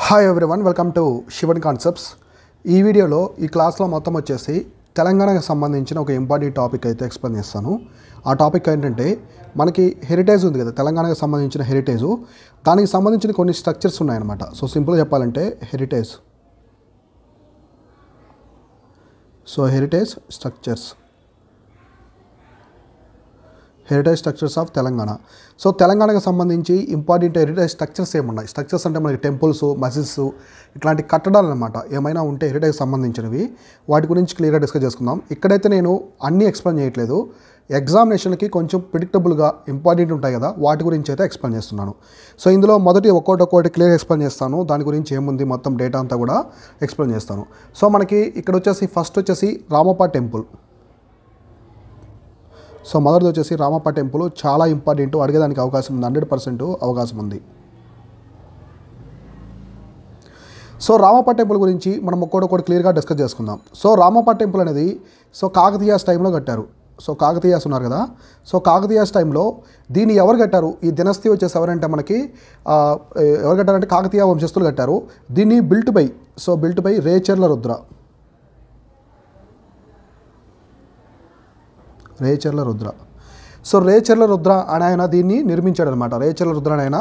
Hi everyone, welcome to Shivan concepts. ఈ వీడియోలో ఈ క్లాస్లో మొత్తం వచ్చేసి తెలంగాణకు సంబంధించిన ఒక ఇంపార్టెంట్ టాపిక్ అయితే ఎక్స్ప్లెయిన్ చేస్తాను. ఆ టాపిక్ ఏంటంటే మనకి హెరిటేజ్ ఉంది కదా, తెలంగాణకు సంబంధించిన హెరిటేజు, దానికి సంబంధించిన కొన్ని స్ట్రక్చర్స్ ఉన్నాయన్నమాట. సో సింపుల్గా చెప్పాలంటే heritage structures of Telangana. So తెలంగాణకు సంబంధించి ఇంపార్టెంట్ హెరిటేజ్ స్ట్రక్చర్స్ ఏమున్నాయి? స్ట్రక్చర్స్ అంటే మనకి టెంపుల్స్, మసీద్స్, ఇట్లాంటి కట్టడాలు అనమాట. ఏమైనా ఉంటే హెరిటేజ్ సంబంధించినవి, వాటి గురించి క్లియర్గా డిస్కస్ చేసుకుందాం. ఇక్కడైతే నేను అన్నీ ఎక్స్ప్లెయిన్ చేయట్లేదు, ఎగ్జామినేషన్కి కొంచెం ప్రిడిక్టబుల్గా ఇంపార్టెంట్ ఉంటాయి కదా, వాటి గురించి అయితే ఎక్స్ప్లెయిన్ చేస్తున్నాను. సో ఇందులో మొదటి ఒక్కొక్కటి క్లియర్ ఎక్స్ప్లెయిన్ చేస్తాను, దాని గురించి ఏముంది మొత్తం డేటా అంతా కూడా ఎక్స్ప్లెయిన్ చేస్తాను. సో మనకి ఇక్కడ వచ్చేసి ఫస్ట్ వచ్చేసి రామప్ప టెంపుల్. సో మొదటిది వచ్చేసి రామప్ప టెంపుల్ చాలా ఇంపార్టెంట్, అడిగేదానికి అవకాశం ఉంది, 100% అవకాశం ఉంది. సో రామప్ప టెంపుల్ గురించి మనం ఒక్కొక్కటి క్లియర్గా డిస్కస్ చేసుకుందాం. సో రామప్ప టెంపుల్ అనేది కాకతీయాస్ టైంలో కట్టారు. సో కాకతీయాస్ ఉన్నారు కదా, సో కాకతీయాస్ టైంలో దీన్ని ఎవరు కట్టారు? ఈ దినస్థి వచ్చేసి ఎవరంటే మనకి ఎవరు కట్టారంటే కాకతీయ వంశస్థులు కట్టారు. దీన్ని built by Recharla Rudra. So Recharla Rudra అని ఆయన దీన్ని నిర్మించాడు అనమాట. రేచర్ల రుద్ర అని ఆయన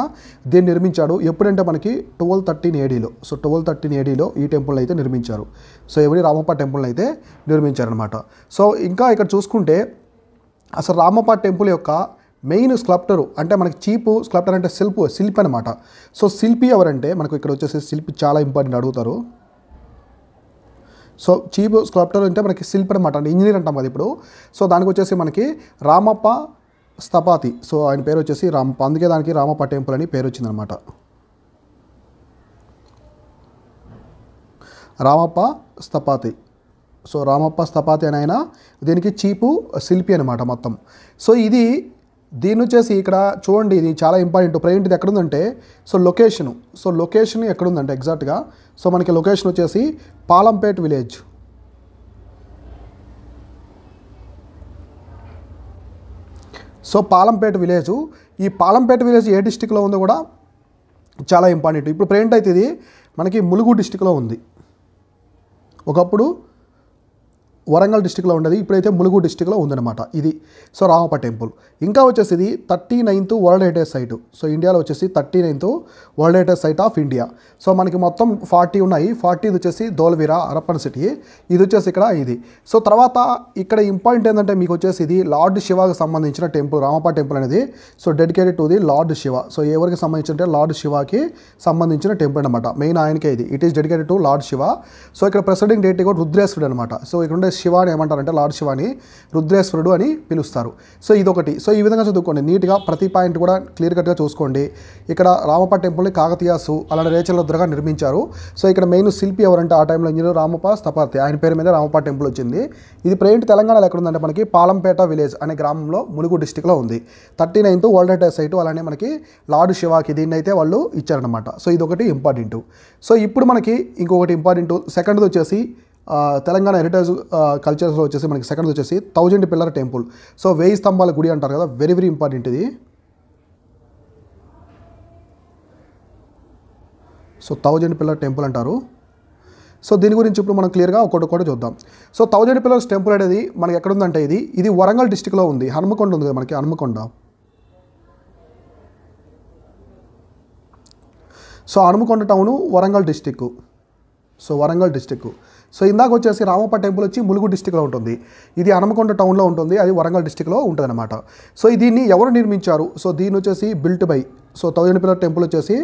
దీన్ని నిర్మించాడు. ఎప్పుడంటే మనకి 1213 ADలో. సో 1213 ADలో ఈ టెంపుల్ని అయితే నిర్మించారు. సో ఎవరి రామప్ప టెంపుల్ని అయితే నిర్మించారనమాట. సో ఇంకా ఇక్కడ చూసుకుంటే అసలు రామప్ప టెంపుల్ యొక్క మెయిన్ స్కల్ప్టరు అంటే మనకి చీపు స్కల్ప్టర్ అంటే శిల్పి అనమాట. సో శిల్పి ఎవరంటే మనకు ఇక్కడ వచ్చేసి శిల్పి చాలా ఇంపార్టెంట్ అడుగుతారు. సో చీఫ్ స్కల్ప్టర్ అంటే మనకి శిల్పి అనమాట, అంటే ఇంజనీర్ అంటాం కదా ఇప్పుడు. సో దానికి వచ్చేసి మనకి రామప్ప స్థపతి. సో ఆయన పేరు వచ్చేసి రామప్ప, అందుకే దానికి రామప్ప టెంపుల్ అని పేరు వచ్చిందనమాట. రామప్ప స్థపతి. సో రామప్ప స్థపతి అని ఆయన దీనికి చీఫ్ శిల్పి అనమాట మొత్తం. సో దీన్ని వచ్చేసి ఇక్కడ చూడండి, ఇది చాలా ఇంపార్టెంట్. ప్రజెంట్ ఇది ఎక్కడుందంటే లొకేషన్ ఎక్కడుందంటే ఎగ్జాక్ట్గా సో మనకి లొకేషన్ వచ్చేసి పాలంపేట్ విలేజ్. సో పాలంపేట్ విలేజ్, ఈ పాలంపేట్ విలేజ్ ఏ డిస్టిక్లో ఉందో కూడా చాలా ఇంపార్టెంట్. ఇప్పుడు ప్రజెంట్ అయితే ఇది మనకి ములుగు డిస్టిక్లో ఉంది. ఒకప్పుడు వరంగల్ డిస్టిక్లో ఉండేది, ఇప్పుడైతే ములుగు డిస్టిక్లో ఉందన్నమాట. ఇది సో రామప్ప టెంపుల్. ఇంకా వచ్చేసి ఇది 39th world heritage site. So ఇండియాలో వచ్చేసి 39th world heritage site of India. So మనకి మొత్తం 40 ఉన్నాయి. 40 వచ్చేసి ధోల్వీరా హరప్పన్ సిటీ, ఇది వచ్చేసి ఇక్కడ ఇది. సో తర్వాత ఇక్కడ ఇంపార్టెంట్ ఏంటంటే మీకు వచ్చేసి ఇది లార్డ్ శివాకి సంబంధించిన టెంపుల్. రామప్ప టెంపుల్ అనేది so dedicated to the lord Shiva. So ఎవరికి సంబంధించిన లార్డ్ శివాకి సంబంధించిన టెంపుల్ అనమాట. మెయిన్ ఆయనకే ఇది, it is dedicated to lord Shiva. So ఇక్కడ ప్రెసిడెంట్ డేట్ కూడా రుద్రేశ్వరుడు అనమాట. సో ఇక్కడ ఉండే శివ అని ఏమంటారంటే లార్డ్ శివాని రుద్రేశ్వరుడు అని పిలుస్తారు. సో ఇదొకటి. సో ఈ విధంగా చదువుకోండి నీట్గా, ప్రతి పాయింట్ కూడా క్లియర్ కట్గా చూసుకోండి. ఇక్కడ రామప్ప టెంపుల్ని కాకతీయాసు అలానే రేచర్ల రుద్రగా నిర్మించారు. సో ఇక్కడ మెయిన్ శిల్పి ఎవరంటే ఆ టైంలో ఇంజనీర్ రామప్ప స్థపతి, ఆయన పేరు మీద రామప్ప టెంపుల్ వచ్చింది. ఇది ప్రజెంట్ తెలంగాణలో ఎక్కడ ఉందంటే మనకి పాలంపేట విలేజ్ అనే గ్రామంలో ములుగు డిస్టిక్లో ఉంది. 39th world heritage site. అలానే మనకి లార్డ్ శివాకి దీన్ని అయితే వాళ్ళు ఇచ్చారనమాట. సో ఇదొకటి ఇంపార్టెంట్. సో ఇప్పుడు మనకి ఇంకొకటి ఇంపార్టెంట్, సెకండ్ది వచ్చేసి తెలంగాణ హెరిటేజ్ కల్చర్స్లో వచ్చేసి మనకి సెకండ్ వచ్చేసి 1000 పిల్లర్ టెంపుల్. సో 1000 స్తంభాల గుడి అంటారు కదా, వెరీ ఇంపార్టెంట్ ఇది. సో 1000 పిల్లర్ టెంపుల్ అంటారు. సో దీని గురించి ఇప్పుడు మనం క్లియర్గా ఒక్కొక్కటి చూద్దాం. సో 1000 పిల్లర్స్ టెంపుల్ అనేది మనకి ఎక్కడుందంటే ఇది వరంగల్ డిస్టిక్లో ఉంది. హనుమకొండ ఉంది కదా మనకి, Hanumakonda. So Hanumakonda town Warangal district. So ఇందాక వచ్చేసి రామప్ప టెంపుల్ వచ్చి ములుగు డిస్టిక్లో ఉంటుంది, ఇది హనుమకొండ టౌన్లో ఉంటుంది, అది వరంగల్ డిస్టిక్లో ఉంటుంది అనమాట. సో దీన్ని ఎవరు నిర్మించారు? సో దీన్ని వచ్చేసి built by. So 1000 pillar temple వచ్చేసి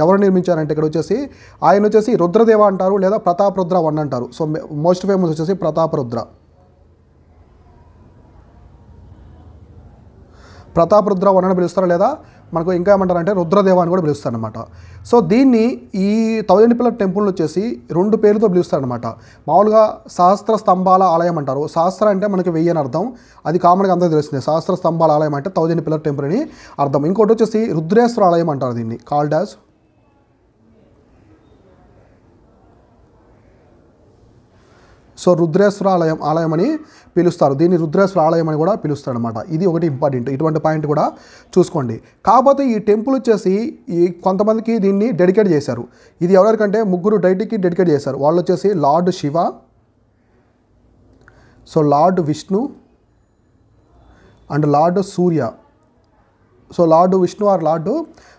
ఎవరు నిర్మించారంటే ఇక్కడ వచ్చేసి ఆయన వచ్చేసి రుద్రదేవ అంటారు, లేదా ప్రతాప్ రుద్ర 1 అంటారు. సో మోస్ట్ ఫేమస్ వచ్చేసి ప్రతాప్ రుద్ర 1 అని పిలుస్తారు, లేదా మనకు ఇంకా ఏమంటారంటే రుద్రదేవ అని కూడా పిలుస్తారు అనమాట. సో దీన్ని ఈ 1000 పిల్లర్ టెంపుల్ వచ్చేసి 2 పేర్లతో పిలుస్తారు అనమాట. మామూలుగా సహస్ర స్తంభాల ఆలయం అంటారు. సహస్ర అంటే మనకి 1000 అని అర్థం, అది కామన్గా అందరికీ తెలుస్తుంది. సహస్ర స్తంభాల ఆలయం అంటే 1000 పిల్లర్ టెంపుల్ అని అర్థం. ఇంకోటి వచ్చేసి రుద్రేశ్వర ఆలయం అంటారు దీన్ని, కాల్డ్ యాజ్. సో రుద్రేశ్వర ఆలయం అని పిలుస్తారు, దీన్ని రుద్రేశ్వర ఆలయం అని కూడా పిలుస్తారు అనమాట. ఇది ఒకటి ఇంపార్టెంట్, ఇటువంటి పాయింట్ కూడా చూసుకోండి. కాకపోతే ఈ టెంపుల్ వచ్చేసి ఈ కొంతమందికి దీన్ని డెడికేట్ చేశారు. ఇది ఎవరికంటే ముగ్గురు డైటీకి డెడికేట్ చేశారు. వాళ్ళు వచ్చేసి lord Shiva, so lord Vishnu and lord Surya. So lord Vishnu or lord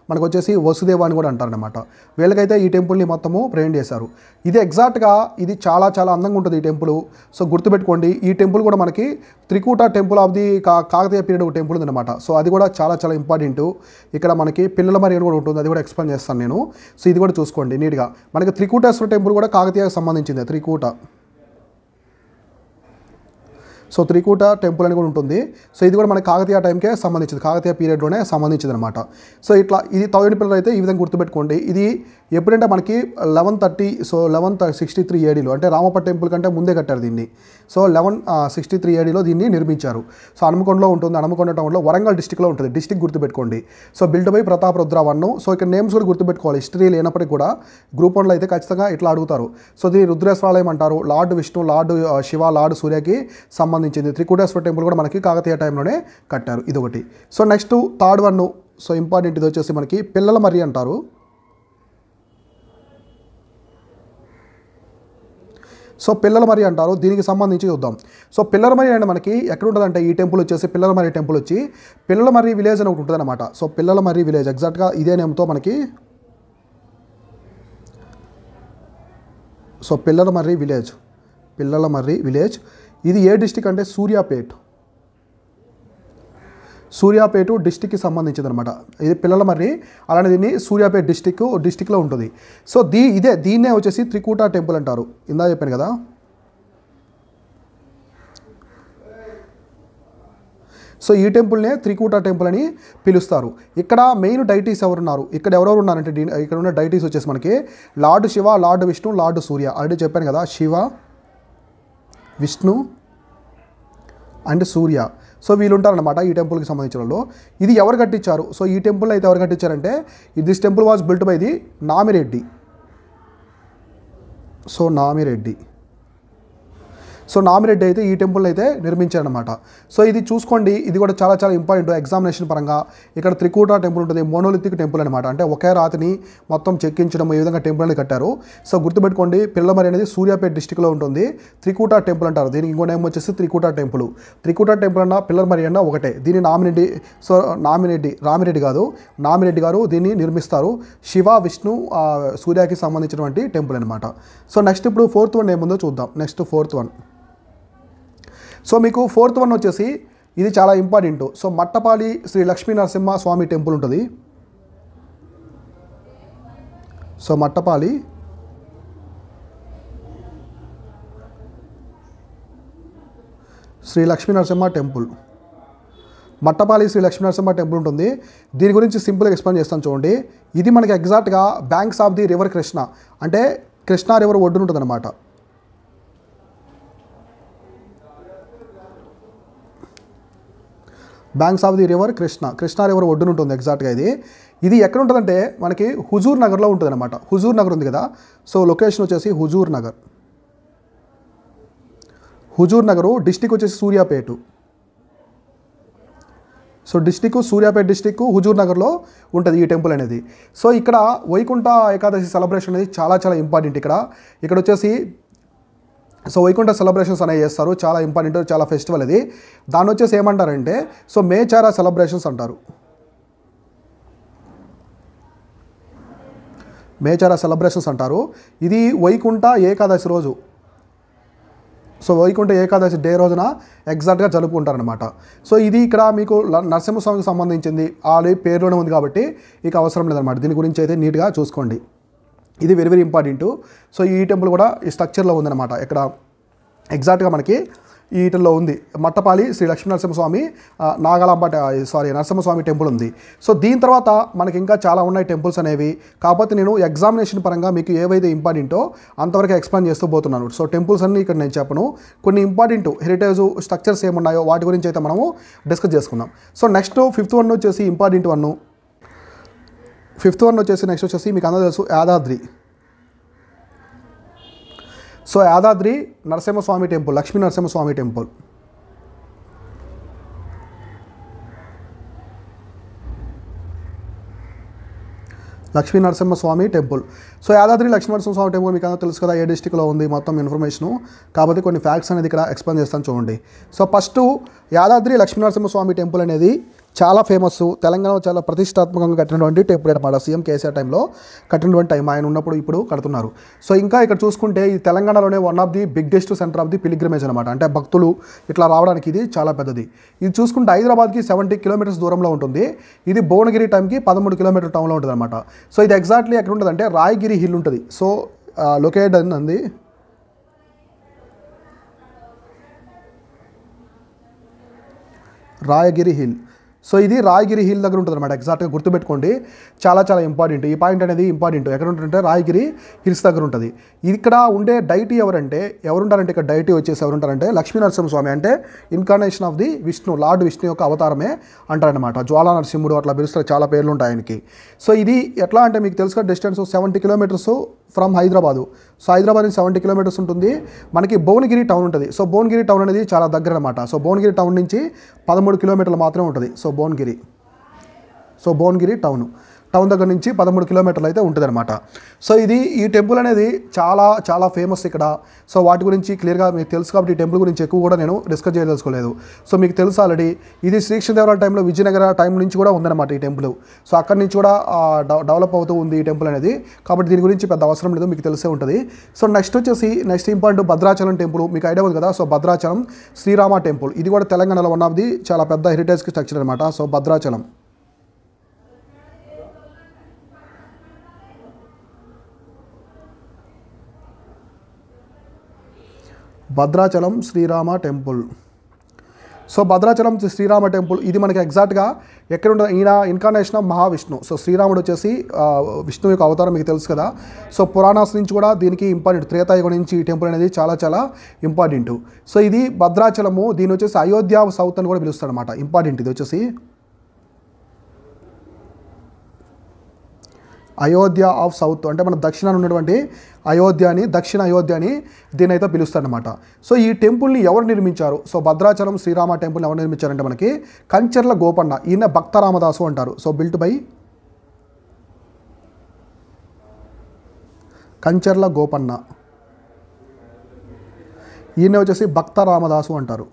మనకు వచ్చేసి వసుదేవ అని కూడా అంటారనమాట. వీళ్ళకైతే ఈ టెంపుల్ని మొత్తము ప్రేమ్ చేశారు. ఇది ఎగ్జాక్ట్గా ఇది చాలా చాలా అందంగా ఉంటుంది ఈ టెంపుల్. సో గుర్తుపెట్టుకోండి, ఈ టెంపుల్ కూడా మనకి Trikuta temple of the Kakatiya period ఒక టెంపుల్ ఉందన్నమాట. సో అది కూడా చాలా చాలా ఇంపార్టెంట్. ఇక్కడ మనకి పిల్లల మరి కూడా ఉంటుంది, అది కూడా ఎక్స్ప్లెయిన్ చేస్తాను నేను. సో ఇది కూడా చూసుకోండి నీట్గా. మనకి త్రికూటేశ్వర టెంపుల్ కూడా కాకతీయకు సంబంధించింది, త్రికూట. సో త్రికూట టెంపుల్ అని కూడా ఉంటుంది. సో ఇది కూడా మన కాకతీయ టైంకే సంబంధించింది, కాకతీయ పీరియడ్లోనే సంబంధించింది అనమాట. సో ఇట్లా ఇది తవ్విన పిల్లలు అయితే ఈ విధంగా గుర్తుపెట్టుకోండి. ఇది ఎప్పుడంటే మనకి 1130, సో 1163 ADలో, అంటే రామప్ప టెంపుల్ కంటే ముందే కట్టారు దీన్ని. సో 1163 ADలో దీన్ని నిర్మించారు. సో హనుమకొండలో ఉంటుంది, హనుమకొండ టౌన్లో, వరంగల్ డిస్టిక్లో ఉంటుంది. డిస్టిక్ గుర్తుపెట్టుకోండి. So build by Prataparudra 1. So ఇక్కడ నేమ్స్ కూడా గుర్తుపెట్టుకోవాలి. హిస్టరీ లేనప్పటికీ కూడా గ్రూప్ 1లో అయితే ఖచ్చితంగా ఇట్లా అడుగుతారు. సో దీన్ని రుద్రేశ్వరాలయం అంటారు. Lord Vishnu, lord Shiva, lord సూర్యకి సంబంధించింది. త్రికూటేశ్వర టెంపుల్ కూడా మనకి కాకతీయ టైంలోనే కట్టారు. ఇదొకటి. So next third one, so important, ఇది వచ్చేసి మనకి పిల్లల మర్రి అంటారు. సో పిల్లల మర్రి అంటారు, దీనికి సంబంధించి చూద్దాం. సో పిల్లల మర్రి అంటే మనకి ఎక్కడ ఉంటుందంటే ఈ టెంపుల్ వచ్చేసి పిల్లల మర్రి టెంపుల్ వచ్చి పిల్లల మర్రి విలేజ్ అని ఒకటి ఉంటుంది అనమాట. సో పిల్లల మర్రి విలేజ్ ఎగ్జాక్ట్గా ఇదే నేమ్తో మనకి, సో పిల్లల మర్రి విలేజ్. ఇది ఏ డిస్టిక్ అంటే సూర్యాపేట డిస్టిక్కి సంబంధించింది అనమాట. ఇది పిల్లల మర్రి, అలానే దీన్ని సూర్యాపేట డిస్టిక్లో ఉంటుంది. సో దీన్నే వచ్చేసి త్రికూట టెంపుల్ అంటారు. ఇందా చెప్పాను కదా. సో ఈ టెంపుల్నే త్రికూట టెంపుల్ అని పిలుస్తారు. ఇక్కడ మెయిన్ డైటీస్ ఎవరున్నారు, ఇక్కడ ఎవరెవరు ఉన్నారంటే ఇక్కడ ఉన్న డైటీస్ వచ్చేసి మనకి lord Shiva, lord Vishnu, lord Surya. Already చెప్పాను కదా, శివ, విష్ణు అండ్ సూర్య. సో వీళ్ళు ఉంటారనమాట ఈ టెంపుల్కి సంబంధించిన వాళ్ళు. ఇది ఎవరు కట్టించారు, సో ఈ టెంపుల్ అయితే ఎవరు కట్టించారంటే this temple was built by the Namireddy. So Namireddy అయితే ఈ టెంపుల్ అయితే నిర్మించారనమాట. సో ఇది చూసుకోండి, ఇది కూడా చాలా చాలా ఇంపార్టెంట్ ఎగ్జామినేషన్ పరంగా. ఇక్కడ త్రికూట టెంపుల్ ఉంటుంది, మోనోలిథిక్ టెంపుల్ అనమాట. అంటే ఒకే రాతిని మొత్తం చెక్కించడం, ఈ విధంగా టెంపుల్ అనేది కట్టారు. సో గుర్తుపెట్టుకోండి, పిల్లమరి అనేది సూర్యాపేట డిస్టిక్లో ఉంటుంది. త్రికూట టెంపుల్ అంటారు దీనికి. ఇంకో నేమ్ వచ్చేసి త్రికూట టెంపుల్ అన్న పిల్లమరి అన్న ఒకటే. దీన్ని రామిరెడ్డి గారు దీన్ని నిర్మిస్తారు. శివ, విష్ణు, సూర్యకి సంబంధించినటువంటి టెంపుల్ అనమాట. సో నెక్స్ట్ ఇప్పుడు ఫోర్త్ వన్ ఏముందో చూద్దాం. నెక్స్ట్ ఫోర్త్ వన్, సో మీకు ఫోర్త్ వన్ వచ్చేసి ఇది చాలా ఇంపార్టెంట్. సో మట్టపాలి శ్రీ లక్ష్మీ నరసింహ స్వామి టెంపుల్ ఉంటుంది. సో మట్టపాలి శ్రీ లక్ష్మీ నరసింహ టెంపుల్ ఉంటుంది. దీని గురించి సింపుల్గా ఎక్స్ప్లెయిన్ చేస్తాను చూడండి. ఇది మనకి ఎగ్జాక్ట్గా banks of the river Krishna, అంటే కృష్ణా రివర్ ఒడ్డున ఉంటుంది అనమాట. Banks of the river Krishna river ఒడ్డున ఉంటుంది ఎగ్జాక్ట్గా. ఇది ఎక్కడ ఉంటుందంటే మనకి హుజూర్ నగర్లో ఉంటుంది అనమాట. హుజూర్ నగర్ ఉంది కదా, సో లొకేషన్ వచ్చేసి హుజూర్ నగరు, డిస్టిక్ వచ్చేసి సూర్యాపేట. సో సూర్యాపేట డిస్టిక్ హుజూర్ నగర్లో ఉంటుంది ఈ టెంపుల్ అనేది. సో ఇక్కడ వైకుంఠ ఏకాదశి సెలబ్రేషన్ అనేది చాలా చాలా ఇంపార్టెంట్. ఇక్కడ వచ్చేసి సో వైకుంఠ సెలబ్రేషన్స్ అనేవి చేస్తారు, చాలా ఇంపార్టెంట్, చాలా ఫెస్టివల్ ఇది. దాన్ని వచ్చేసి ఏమంటారంటే సో మేచారా సెలబ్రేషన్స్ అంటారు. ఇది వైకుంఠ ఏకాదశి రోజు, సో వైకుంఠ ఏకాదశి డే రోజున ఎగ్జాక్ట్గా జరుపుకుంటారనమాట. సో ఇది ఇక్కడ మీకు నరసింహస్వామికి సంబంధించింది, ఆల్రెడీ పేరులోనే ఉంది కాబట్టి ఇక అవసరం లేదనమాట. దీని గురించి అయితే నీట్గా చూసుకోండి. ఇది వెరీ వెరీ ఇంపార్టెంట్. సో ఈ టెంపుల్ కూడా ఈ స్ట్రక్చర్లో ఉందన్నమాట. ఇక్కడ ఎగ్జాక్ట్గా మనకి వీటిల్లో ఉంది. మట్టపాలి శ్రీ లక్ష్మీ నరసింహస్వామి నరసింహస్వామి టెంపుల్ ఉంది. సో దీని తర్వాత మనకి ఇంకా చాలా ఉన్నాయి టెంపుల్స్ అనేవి. కాకపోతే నేను ఎగ్జామినేషన్ పరంగా మీకు ఏవైతే ఇంపార్టెంటో అంతవరకు ఎక్స్ప్లెయిన్ చేస్తూ పోతున్నాను. సో టెంపుల్స్ అన్నీ ఇక్కడ నేను చెప్పను, కొన్ని ఇంపార్టెంట్ హెరిటేజ్ స్ట్రక్చర్స్ ఏమున్నాయో వాటి గురించి అయితే మనము డిస్కస్ చేసుకుందాం. సో నెక్స్ట్ ఫిఫ్త్ వన్ వచ్చేసి ఇంపార్టెంట్ వన్. నెక్స్ట్ వచ్చేసి మీకు అందరూ తెలుసు Yadadri. So Yadadri Narasimhaswamy temple, Lakshmi Narasimhaswamy temple. Lakshmi Narasimhaswamy temple. So Yadadri Lakshmi Narasimhaswamy temple మీకు అందరూ తెలుసు కదా ఏ డిస్టిక్లో ఉంది మొత్తం ఇన్ఫర్మేషను. కాబట్టి కొన్ని ఫ్యాక్ట్స్ అనేది ఇక్కడ ఎక్స్ప్లెయిన్ చేస్తాను చూడండి. So first Yadadri Lakshmi Narasimhaswamy temple అనేది చాలా ఫేమస్, తెలంగాణలో చాలా ప్రతిష్టాత్మకంగా కట్టినటువంటి టెంపుల్ అనమాట. సీఎం కేసీఆర్ టైంలో కట్టినటువంటి టైం, ఆయన ఉన్నప్పుడు ఇప్పుడు కడుతున్నారు. సో ఇంకా ఇక్కడ చూసుకుంటే ఈ తెలంగాణలోనే one of the biggest centre of the pilgrimage అనమాట. అంటే భక్తులు ఇట్లా రావడానికి ఇది చాలా పెద్దది. ఇది చూసుకుంటే హైదరాబాద్కి 70 కిలోమీటర్స్ దూరంలో ఉంటుంది. ఇది భువనగిరి టైంకి 13 కిలోమీటర్ టౌన్లో ఉంటుంది అనమాట. సో ఇది ఎగ్జాక్ట్లీ ఎక్కడ ఉంటుంది అంటే రాయగిరి హిల్ ఉంటుంది. సో లొకేటెడ్ అంది రాయగిరి హిల్. సో ఇది రాయగిరి హిల్ దగ్గర ఉంటుంది అనమాట. ఎగ్జాక్ట్గా గుర్తుపెట్టుకోండి, చాలా చాలా ఇంపార్టెంట్. ఈ పాయింట్ అనేది ఇంపార్టెంట్. ఎక్కడ ఉంటుందంటే రాయగిరి హిల్స్ దగ్గర ఉంటుంది. ఇక్కడ ఉండే డైటీ ఎవరుంటారంటే ఇక్కడ డైటీ వచ్చేసి ఎవరుంటారంటే లక్ష్మీ నరసింహస్వామి, అంటే incarnation of the Vishnu, lord Vishnu యొక్క అవతారమే అంటారనమాట. జ్వాలా నరసింహుడు అట్లా పిలుస్తారు, చాలా పేర్లు ఉంటాయి ఆయనకి. సో ఇది ఎట్లా అంటే మీకు తెలుసు distance 70 kilometres from Hyderabad. So Hyderabad నుంచి 70 కిలోమీటర్స్ ఉంటుంది. మనకి భువనగిరి టౌన్ ఉంటుంది. సో భువనగిరి టౌన్ అనేది చాలా దగ్గర అనమాట. సో భువనగిరి టౌన్ నుంచి 13 కిలోమీటర్లు మాత్రమే ఉంటుంది. సో భువనగిరి టౌన్ దగ్గర నుంచి 13 కిలోమీటర్లు అయితే ఉంటుంది అనమాట. సో ఈ టెంపుల్ అనేది చాలా చాలా ఫేమస్ ఇక్కడ. సో వాటి గురించి క్లియర్గా మీకు తెలుసు కాబట్టి ఈ టెంపుల్ గురించి ఎక్కువ కూడా నేను డిస్కస్ చేయదలుచుకోలేదు. సో మీకు తెలుసు ఆల్రెడీ ఇది శ్రీకృష్ణదేవరాయల టైంలో, విజయనగర టైం నుంచి కూడా ఉందన్నమాట ఈ టెంపుల్. సో అక్కడి నుంచి కూడా డెవలప్ అవుతూ ఉంది ఈ టెంపుల్ అనేది. కాబట్టి దీని గురించి పెద్ద అవసరం లేదు, మీకు తెలిసే ఉంటుంది. So next important Bhadrachalam temple. మీకు ఐడియా ఉంది కదా. సో భద్రాచలం శ్రీరామ టెంపుల్, ఇది కూడా తెలంగాణలో వన్ ఆఫ్ ది చాలా పెద్ద హెరిటేజ్ స్ట్రక్చర్ అనమాట. So Bhadrachalam Srirama temple. So Bhadrachalam Srirama temple ఇది మనకి ఎగ్జాక్ట్గా ఎక్కడ ఉంటుంది, ఈయన ఇన్కార్నేషన్ ఆఫ్ మహావిష్ణు. సో శ్రీరాముడు వచ్చేసి విష్ణువు యొక్క అవతారం మీకు తెలుసు కదా. సో పురాణాస్ నుంచి కూడా దీనికి ఇంపార్టెంట్, త్రేతాయుగం నుంచి ఈ టెంపుల్ అనేది చాలా చాలా ఇంపార్టెంట్. సో ఇది భద్రాచలము, దీని వచ్చేసి అయోధ్య సౌత్ అని కూడా పిలుస్తాడు అనమాట. ఇంపార్టెంట్, ఇది వచ్చేసి అయోధ్య ఆఫ్ సౌత్, అంటే మన దక్షిణాన ఉన్నటువంటి దక్షిణ అయోధ్య అని దీని అయితే పిలుస్తారనమాట. సో ఈ టెంపుల్ని ఎవరు నిర్మించారు? సో భద్రాచలం శ్రీరామ టెంపుల్ని ఎవరు నిర్మించారంటే మనకి కంచర్ల గోపన్న, ఈయన భక్త రామదాసు అంటారు. So built by Kancharla Gopanna, ఈయన వచ్చేసి భక్త రామదాసు అంటారు.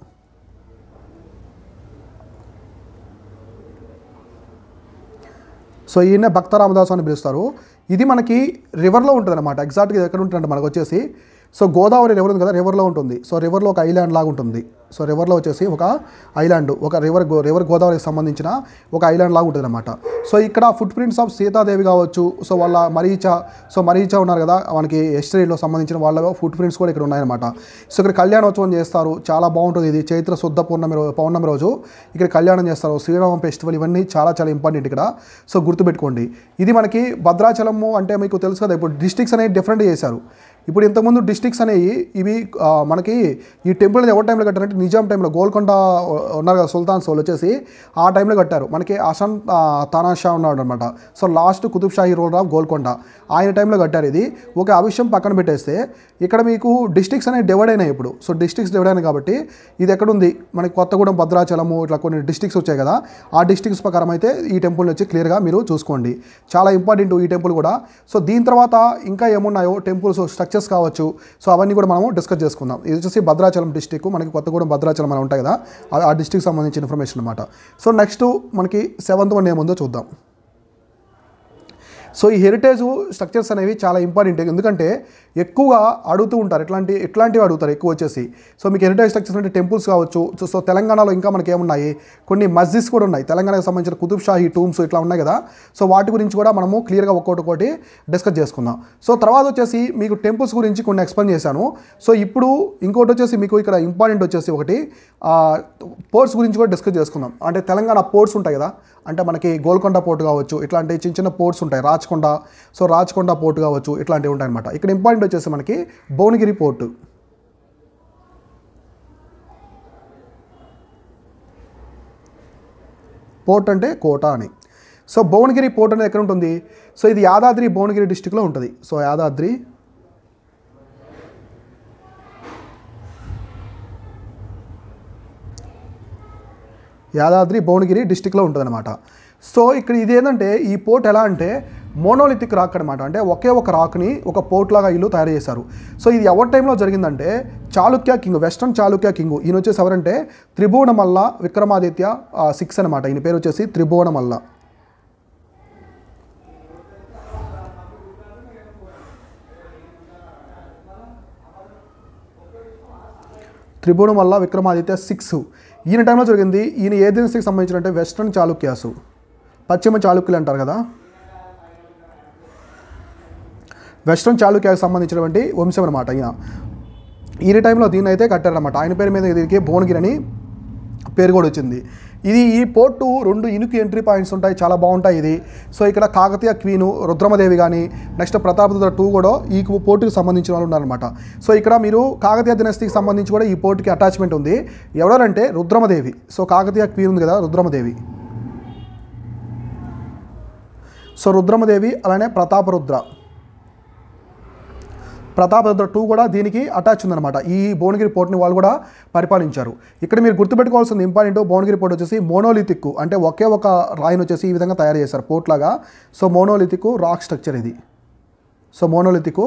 సో ఈయన భక్త రామదాసు అని పిలుస్తారు. ఇది మనకి రివర్లో ఉంటుంది అనమాట. ఎగ్జాక్ట్గా ఇది ఎక్కడ ఉంటుందంటే మనకు వచ్చేసి సో గోదావరి రివర్ ఉంది కదా, రివర్లో ఉంటుంది. సో రివర్లో ఒక ఐలాండ్ లాగా ఉంటుంది. సో రివర్లో వచ్చేసి ఒక ఐలాండ్, ఒక రివర్ గోదావరికి సంబంధించిన ఒక ఐలాండ్ లాగా ఉంటుంది అనమాట. సో ఇక్కడ ఫుట్ ప్రింట్స్ ఆఫ్ సీతాదేవి కావచ్చు, సో వాళ్ళ మరీచ ఉన్నారు కదా, మనకి హిస్టరీలో సంబంధించిన వాళ్ళ ఫుట్ ప్రింట్స్ కూడా ఇక్కడ ఉన్నాయన్నమాట. సో ఇక్కడ కళ్యాణోత్సవం చేస్తారు, చాలా బాగుంటుంది. ఇది చైత్ర శుద్ధ పౌర్ణమి రోజు ఇక్కడ కళ్యాణం చేస్తారు. శ్రీరామ ఫెస్టివల్, ఇవన్నీ చాలా చాలా ఇంపార్టెంట్ ఇక్కడ. సో గుర్తుపెట్టుకోండి. ఇది మనకి భద్రాచలము అంటే మీకు తెలుసు కదా, ఇప్పుడు డిస్ట్రిక్ట్స్ అనేవి డిఫరెంట్ చేశారు. ఇప్పుడు ఇంతకుముందు డిస్ట్రిక్ట్స్ అనేవి ఇవి మనకి ఈ టెంపుల్ అనేది ఎవరి టైంలో కట్టారంటే నిజాం టైంలో, గోల్కొండ ఉన్నారు కదా సుల్తాన్స్ వాళ్ళు వచ్చేసి ఆ టైంలో కట్టారు. మనకి అసం తానాషా ఉన్నాడు అనమాట. So last Qutb Shahi ruler of Golconda, ఆయన టైంలో కట్టారు ఇది. ఒక ఆ విషయం పక్కన పెట్టేస్తే ఇక్కడ మీకు డిస్ట్రిక్ట్స్ అనేవి డివైడ్ అయినాయి ఇప్పుడు. సో డిస్ట్రిక్ట్స్ డివైడ్ అయినాయి కాబట్టి ఇది ఎక్కడుంది మనకి కొత్తగూడెం, భద్రాచలము, ఇట్లా కొన్ని డిస్ట్రిక్ట్స్ వచ్చాయి కదా, ఆ డిస్ట్రిక్ట్స్ ప్రకారం అయితే ఈ టెంపుల్ని వచ్చి క్లియర్గా మీరు చూసుకోండి. చాలా ఇంపార్టెంట్ ఈ టెంపుల్ కూడా. సో దీని తర్వాత ఇంకా ఏమున్నాయో టెంపుల్స్ స్ట్రక్చర్స్ కావచ్చు, సో అవన్నీ కూడా మనము డిస్కస్ చేసుకుందాం. ఇది వచ్చేసి భద్రాచలం డిస్ట్రిక్ట్, మనకి కొత్తగూడెం భద్రాచలం అని ఉంటాయి కదా, ఆ డిస్ట్రిక్ట్ సంబంధించిన ఇన్ఫర్మేషన్ అనమాట. సో నెక్స్ట్ మనకి 7th వన్ ఏముందో చూద్దాం. సో ఈ హెరిటేజ్ స్ట్రక్చర్స్ అనేవి చాలా ఇంపార్టెంట్, ఎందుకంటే ఎక్కువగా అడుగుతూ ఉంటారు, ఇట్లాంటివి అడుగుతారు ఎక్కువ వచ్చేసి. సో మీకు హెరిటేజ్ స్ట్రక్చర్స్ అంటే టెంపుల్స్ కావచ్చు. సో తెలంగాణలో ఇంకా మనకి ఏమున్నాయి, కొన్ని మస్జిద్స్ కూడా ఉన్నాయి, తెలంగాణకు సంబంధించిన కుతుబ్ షాహీ టూమ్స్ ఇట్లా ఉన్నాయి కదా. సో వాటి గురించి కూడా మనము క్లియర్గా ఒక్కొక్కటి డిస్కస్ చేసుకుందాం. సో తర్వాత వచ్చేసి మీకు టెంపుల్స్ గురించి కొన్ని ఎక్స్ప్లెయిన్ చేశాను. సో ఇప్పుడు ఇంకోటి వచ్చేసి మీకు ఇక్కడ ఇంపార్టెంట్ వచ్చేసి ఒకటి పోర్ట్స్ గురించి కూడా డిస్కస్ చేసుకుందాం. అంటే తెలంగాణ పోర్ట్స్ ఉంటాయి కదా, అంటే మనకి గోల్కొండ పోర్ట్ కావచ్చు, ఇట్లాంటి చిన్న పోర్ట్స్ ఉంటాయి, రాచకొండ పోర్ట్ కావచ్చు, ఇట్లాంటివి ఉంటాయి అనమాట. ఇక్కడ ఇంపార్టెంట్ వచ్చేసి మనకి భువనగిరి పోర్టు. పోర్ట్ అంటే కోట అని. సో భువనగిరి పోర్ట్ అనేది ఎక్కడ ఉంటుంది? సో ఇది యాదాద్రి భువనగిరి డిస్టిక్లో ఉంటుంది. సో యాదాద్రి యాదాద్రి భువనగిరి డిస్టిక్లో ఉంటుందన్నమాట. సో ఇక్కడ ఇది ఏంటంటే ఈ పోర్ట్ ఎలా అంటే మోనోలిథిక్ రాక్ అనమాట. అంటే ఒకే ఒక రాక్ని ఒక పోర్ట్ లాగా వీళ్ళు తయారు చేశారు. సో ఇది ఎవరి టైంలో జరిగిందంటే Chalukya king, western Chalukya king. ఈయన వచ్చేసి ఎవరంటే త్రిభువనమల్ల విక్రమాదిత్య 6 అనమాట. ఈయన పేరు వచ్చేసి త్రిభువనమల్ల. త్రిభువనమల్ల విక్రమాదిత్య 6 ఈయన టైంలో జరిగింది. ఈయన ఏ దినస్తికి సంబంధించినంటే వెస్టర్న్ చాళుక్యాసు, పశ్చిమ చాళుక్యులు అంటారు కదా, వెస్టర్న్ చాళుక్యాకు సంబంధించినటువంటి వంశం అనమాట. ఈయన టైంలో దీన్ని అయితే కట్టారనమాట. ఆయన పేరు మీద దీనికి భువనగిరి అని పేరు కూడా వచ్చింది. ఈ పోర్టు 2 ఇనుకు ఎంట్రీ పాయింట్స్ ఉంటాయి, చాలా బాగుంటాయి ఇది. సో ఇక్కడ కాకతీయ క్వీను రుద్రమదేవి కానీ నెక్స్ట్ ప్రతాపరుద్ర 2 కూడా ఈ పోర్టుకి సంబంధించిన వాళ్ళు ఉన్నారనమాట. సో ఇక్కడ మీరు కాకతీయ దినస్తికి సంబంధించి కూడా ఈ పోర్టుకి అటాచ్మెంట్ ఉంది. ఎవరంటే రుద్రమదేవి. సో కాకతీయ క్వీన్ ఉంది కదా రుద్రమదేవి. సో రుద్రమదేవి అలానే ప్రతాపరుద్ర 2 కూడా దీనికి అటాచ్ ఉందన్నమాట. ఈ భువనగిరి పోర్ట్ని వాళ్ళు కూడా పరిపాలించారు. ఇక్కడ మీరు గుర్తుపెట్టుకోవాల్సింది ఇంపార్టెంట్, భువనగిరి పోర్ట్ వచ్చేసి మోనోలిథిక్, అంటే ఒకే ఒక రాయిని వచ్చేసి ఈ విధంగా తయారు చేశారు పోర్ట్ లాగా. సో మోనోలిథిక్ రాక్ స్ట్రక్చర్ ఇది. So monolithic